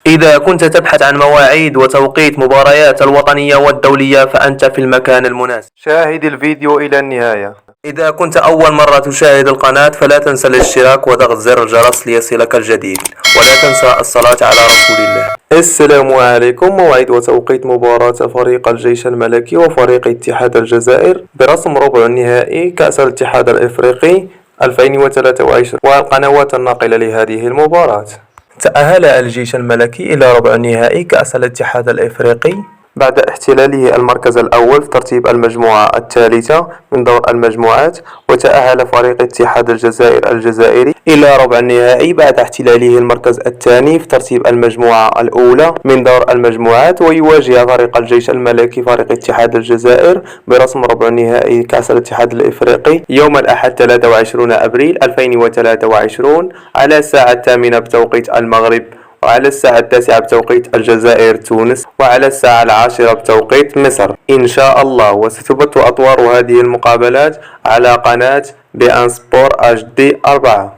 إذا كنت تبحث عن مواعيد وتوقيت مباريات الوطنية والدولية فأنت في المكان المناسب. شاهد الفيديو إلى النهاية. إذا كنت أول مرة تشاهد القناة فلا تنسى الاشتراك وضغط زر الجرس ليصلك الجديد، ولا تنسى الصلاة على رسول الله. السلام عليكم. موعد وتوقيت مباراة فريق الجيش الملكي وفريق اتحاد الجزائر برسم ربع النهائي كأس الاتحاد الإفريقي 2023 والقنوات الناقلة لهذه المباراة. تأهل الجيش الملكي إلى ربع النهائي كأس الاتحاد الإفريقي بعد احتلاله المركز الأول في ترتيب المجموعة الثالثة من دور المجموعات، وتأهل فريق اتحاد الجزائر الجزائري إلى ربع النهائي بعد احتلاله المركز الثاني في ترتيب المجموعة الأولى من دور المجموعات، ويواجه فريق الجيش الملكي فريق اتحاد الجزائر برسم ربع النهائي كأس الاتحاد الإفريقي يوم الأحد 23 أبريل 2023 على الساعة 8 بتوقيت المغرب، وعلى الساعة 9 بتوقيت الجزائر تونس، وعلى الساعة 10 بتوقيت مصر إن شاء الله. وستبث أطوار هذه المقابلات على قناة بي ان سبور HD 4.